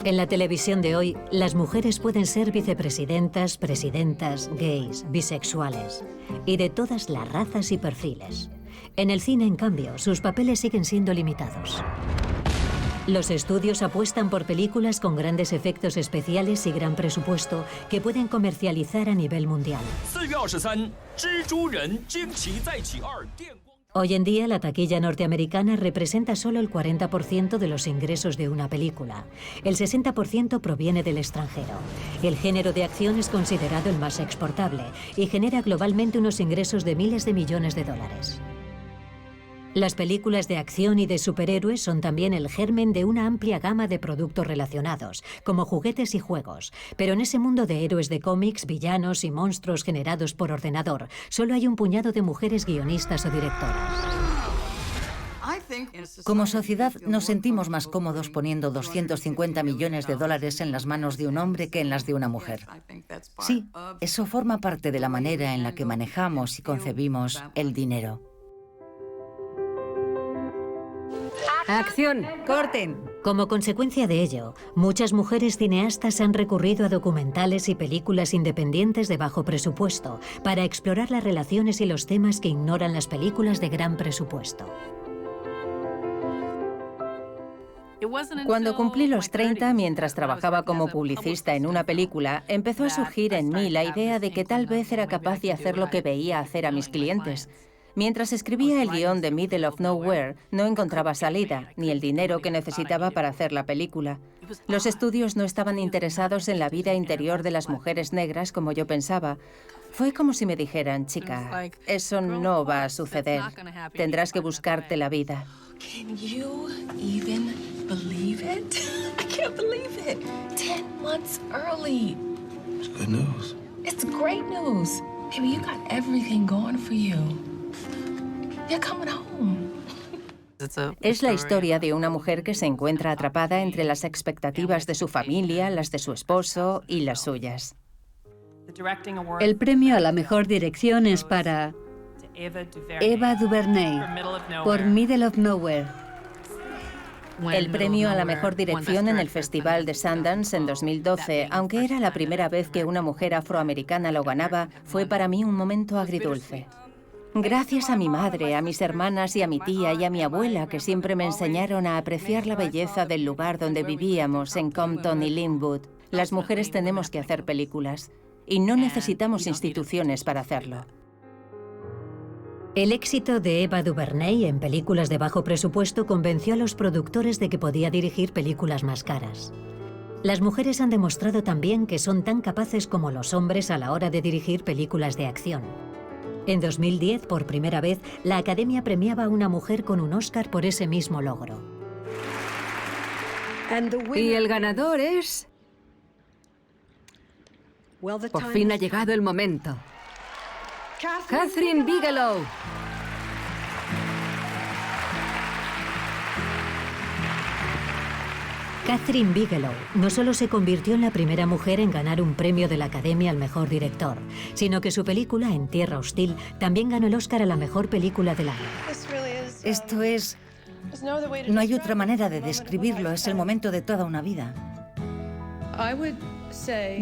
En la televisión de hoy, las mujeres pueden ser vicepresidentas, presidentas, gays, bisexuales y de todas las razas y perfiles. En el cine, en cambio, sus papeles siguen siendo limitados. Los estudios apuestan por películas con grandes efectos especiales y gran presupuesto que pueden comercializar a nivel mundial. Hoy en día, la taquilla norteamericana representa solo el 40% de los ingresos de una película. El 60% proviene del extranjero. El género de acción es considerado el más exportable y genera globalmente unos ingresos de miles de millones de dólares. Las películas de acción y de superhéroes son también el germen de una amplia gama de productos relacionados, como juguetes y juegos. Pero en ese mundo de héroes de cómics, villanos y monstruos generados por ordenador, solo hay un puñado de mujeres guionistas o directoras. Como sociedad nos sentimos más cómodos poniendo 250 millones de dólares en las manos de un hombre que en las de una mujer. Sí, eso forma parte de la manera en la que manejamos y concebimos el dinero. ¡Acción! ¡Corten! Como consecuencia de ello, muchas mujeres cineastas han recurrido a documentales y películas independientes de bajo presupuesto para explorar las relaciones y los temas que ignoran las películas de gran presupuesto. Cuando cumplí los 30, mientras trabajaba como publicista en una película, empezó a surgir en mí la idea de que tal vez era capaz de hacer lo que veía hacer a mis clientes. Mientras escribía el guión de Middle of Nowhere, no encontraba salida, ni el dinero que necesitaba para hacer la película. Los estudios no estaban interesados en la vida interior de las mujeres negras como yo pensaba. Fue como si me dijeran, chica, eso no va a suceder. Tendrás que buscarte la vida. Can you even believe it? I can't believe it. 10 months early. It's good news. It's great news. Baby, you got everything going for you. You're coming home. Es la historia de una mujer que se encuentra atrapada entre las expectativas de su familia, las de su esposo y las suyas. El premio a la mejor dirección es para Ava DuVernay por Middle of Nowhere. El premio a la mejor dirección en el Festival de Sundance en 2012, aunque era la primera vez que una mujer afroamericana lo ganaba, fue para mí un momento agridulce. Gracias a mi madre, a mis hermanas y a mi tía y a mi abuela, que siempre me enseñaron a apreciar la belleza del lugar donde vivíamos, en Compton y Linwood, las mujeres tenemos que hacer películas. Y no necesitamos instituciones para hacerlo. El éxito de Ava DuVernay en películas de bajo presupuesto convenció a los productores de que podía dirigir películas más caras. Las mujeres han demostrado también que son tan capaces como los hombres a la hora de dirigir películas de acción. En 2010, por primera vez, la Academia premiaba a una mujer con un Oscar por ese mismo logro. Y el ganador es... Por fin ha llegado el momento. Kathryn Bigelow. Kathryn Bigelow no solo se convirtió en la primera mujer en ganar un premio de la Academia al mejor director, sino que su película En Tierra Hostil también ganó el Oscar a la mejor película del año. Esto es... No hay otra manera de describirlo, es el momento de toda una vida.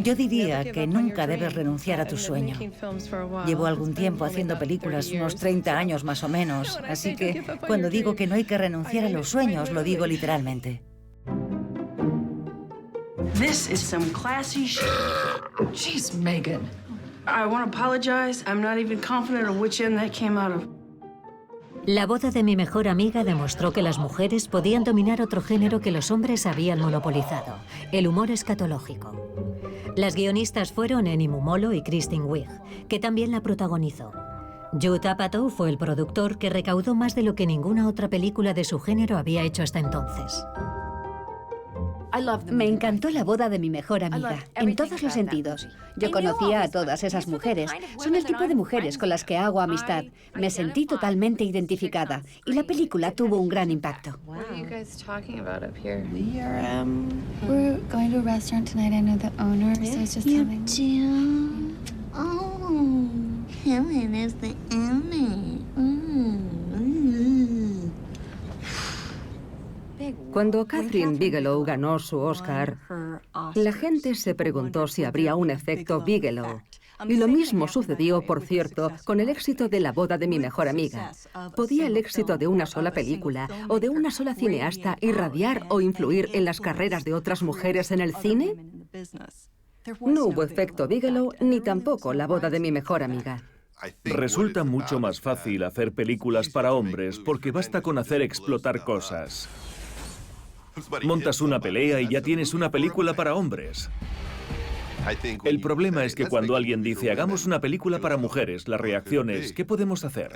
Yo diría que nunca debes renunciar a tu sueño. Llevo algún tiempo haciendo películas, unos 30 años más o menos, así que cuando digo que no hay que renunciar a los sueños, lo digo literalmente. This is some classy shit. Jeez, Megan. I want to apologize. I'm not even confident of which end that came out of. La boda de mi mejor amiga demostró que las mujeres podían dominar otro género que los hombres habían monopolizado, el humor escatológico. Las guionistas fueron Annie Mumolo y Kristen Wiig, que también la protagonizó. Judd Apatow fue el productor, que recaudó más de lo que ninguna otra película de su género había hecho hasta entonces. Me encantó La boda de mi mejor amiga, en todos los sentidos. Yo conocía a todas esas mujeres. Son el tipo de mujeres con las que hago amistad. Me sentí totalmente identificada y la película tuvo un gran impacto. What are you guys talking about up here? We're going to a restaurant tonight. I know the owner, so I was just telling him. Oh, Helen is the owner. Cuando Kathryn Bigelow ganó su Oscar, la gente se preguntó si habría un efecto Bigelow. Y lo mismo sucedió, por cierto, con el éxito de La boda de mi mejor amiga. ¿Podía el éxito de una sola película o de una sola cineasta irradiar o influir en las carreras de otras mujeres en el cine? No hubo efecto Bigelow ni tampoco La boda de mi mejor amiga. Resulta mucho más fácil hacer películas para hombres porque basta con hacer explotar cosas. Montas una pelea y ya tienes una película para hombres. El problema es que cuando alguien dice hagamos una película para mujeres, la reacción es ¿qué podemos hacer?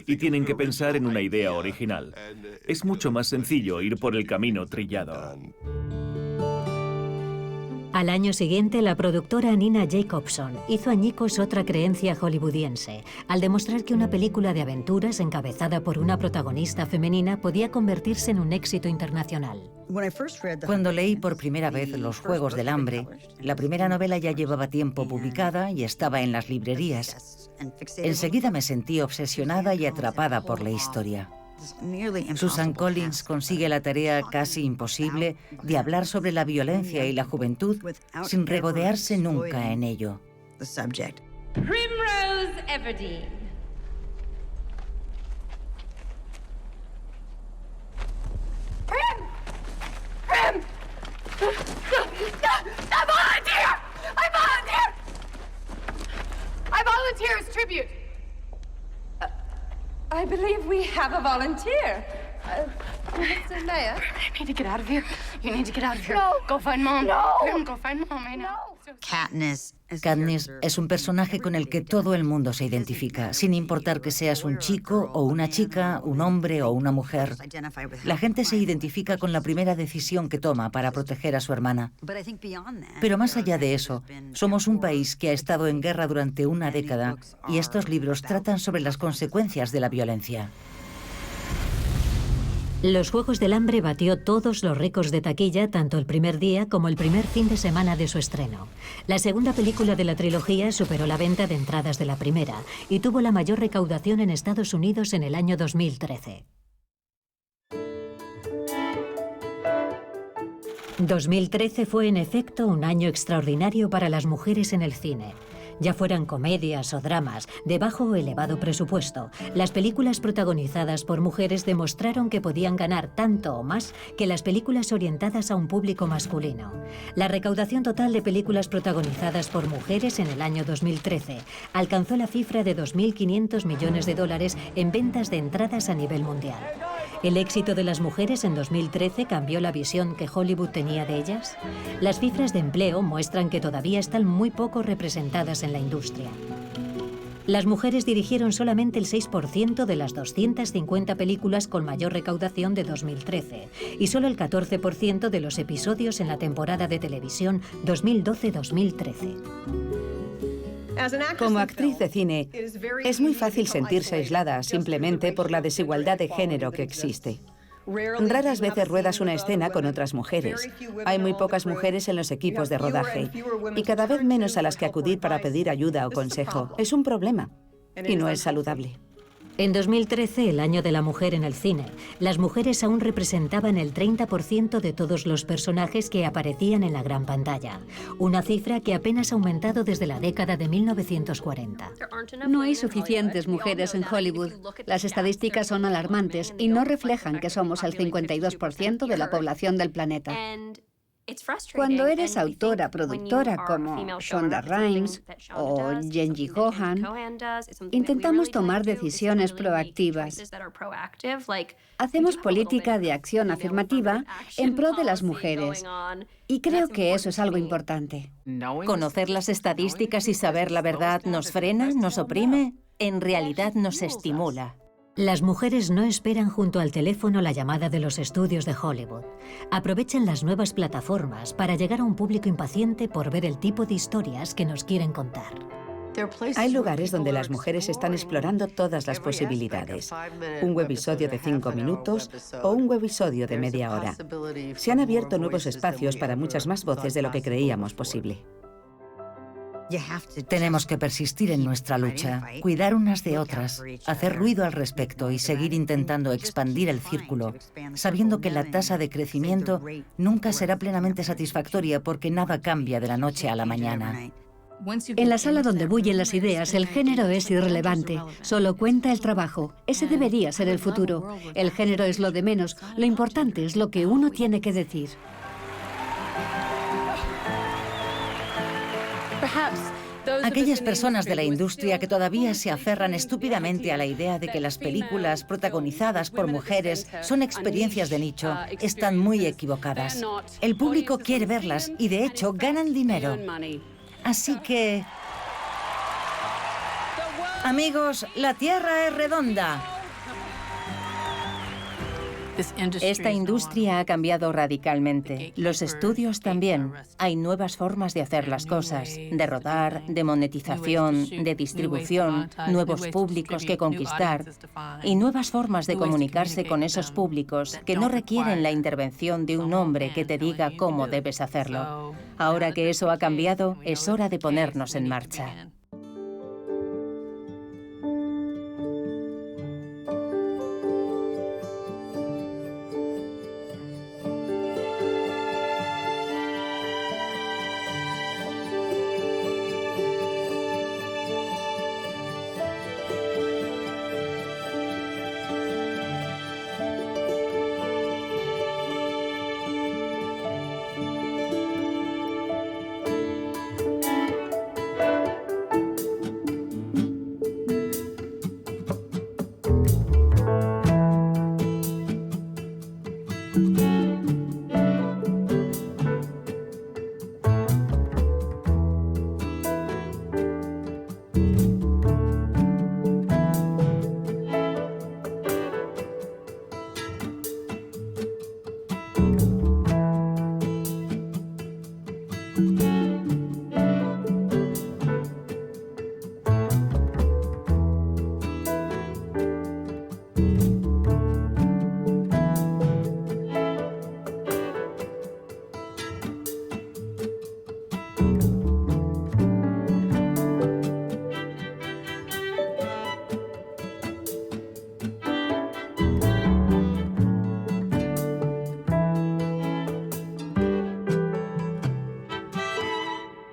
Y tienen que pensar en una idea original. Es mucho más sencillo ir por el camino trillado. Al año siguiente, la productora Nina Jacobson hizo añicos otra creencia hollywoodiense, al demostrar que una película de aventuras encabezada por una protagonista femenina podía convertirse en un éxito internacional. Cuando leí por primera vez Los Juegos del Hambre, la primera novela ya llevaba tiempo publicada y estaba en las librerías. Enseguida me sentí obsesionada y atrapada por la historia. Susan Collins consigue la tarea casi imposible de hablar sobre la violencia y la juventud sin regodearse nunca en ello. Primrose Everdeen. Prim! I volunteer! I volunteer as tribute. I believe we have a volunteer. Mr. Leia. I need to get out of here. You need to get out of here. No. Go find Mom. No. Go find Mom right now. Katniss es un personaje con el que todo el mundo se identifica, sin importar que seas un chico o una chica, un hombre o una mujer. La gente se identifica con la primera decisión que toma para proteger a su hermana. Pero más allá de eso, somos un país que ha estado en guerra durante una década y estos libros tratan sobre las consecuencias de la violencia. Los Juegos del Hambre batió todos los récords de taquilla tanto el primer día como el primer fin de semana de su estreno. La segunda película de la trilogía superó la venta de entradas de la primera y tuvo la mayor recaudación en Estados Unidos en el año 2013. 2013 fue en efecto un año extraordinario para las mujeres en el cine. Ya fueran comedias o dramas, de bajo o elevado presupuesto, las películas protagonizadas por mujeres demostraron que podían ganar tanto o más que las películas orientadas a un público masculino. La recaudación total de películas protagonizadas por mujeres en el año 2013 alcanzó la cifra de 2.500 millones de dólares en ventas de entradas a nivel mundial. ¿El éxito de las mujeres en 2013 cambió la visión que Hollywood tenía de ellas? Las cifras de empleo muestran que todavía están muy poco representadas en la industria. Las mujeres dirigieron solamente el 6% de las 250 películas con mayor recaudación de 2013 y solo el 14% de los episodios en la temporada de televisión 2012-2013. Como actriz de cine, es muy fácil sentirse aislada simplemente por la desigualdad de género que existe. Raras veces ruedas una escena con otras mujeres. Hay muy pocas mujeres en los equipos de rodaje y cada vez menos a las que acudir para pedir ayuda o consejo. Es un problema y no es saludable. En 2013, el año de la mujer en el cine, las mujeres aún representaban el 30% de todos los personajes que aparecían en la gran pantalla, una cifra que apenas ha aumentado desde la década de 1940. No hay suficientes mujeres en Hollywood. Las estadísticas son alarmantes y no reflejan que somos el 52% de la población del planeta. Cuando eres autora, productora como Shonda Rhimes o Jenji Kohan, intentamos tomar decisiones proactivas. Hacemos política de acción afirmativa en pro de las mujeres. Y creo que eso es algo importante. ¿Conocer las estadísticas y saber la verdad nos frena, nos oprime? En realidad nos estimula. Las mujeres no esperan junto al teléfono la llamada de los estudios de Hollywood. Aprovechan las nuevas plataformas para llegar a un público impaciente por ver el tipo de historias que nos quieren contar. Hay lugares donde las mujeres están explorando todas las posibilidades. Un webisodio de 5 minutos o un webisodio de media hora. Se han abierto nuevos espacios para muchas más voces de lo que creíamos posible. Tenemos que persistir en nuestra lucha, cuidar unas de otras, hacer ruido al respecto y seguir intentando expandir el círculo, sabiendo que la tasa de crecimiento nunca será plenamente satisfactoria porque nada cambia de la noche a la mañana. En la sala donde bullen las ideas, el género es irrelevante. Solo cuenta el trabajo. Ese debería ser el futuro. El género es lo de menos. Lo importante es lo que uno tiene que decir. Aquellas personas de la industria que todavía se aferran estúpidamente a la idea de que las películas protagonizadas por mujeres son experiencias de nicho están muy equivocadas. El público quiere verlas y, de hecho, ganan dinero. Así que... amigos, la Tierra es redonda. Esta industria ha cambiado radicalmente. Los estudios también. Hay nuevas formas de hacer las cosas, de rodar, de monetización, de distribución, nuevos públicos que conquistar y nuevas formas de comunicarse con esos públicos que no requieren la intervención de un hombre que te diga cómo debes hacerlo. Ahora que eso ha cambiado, es hora de ponernos en marcha.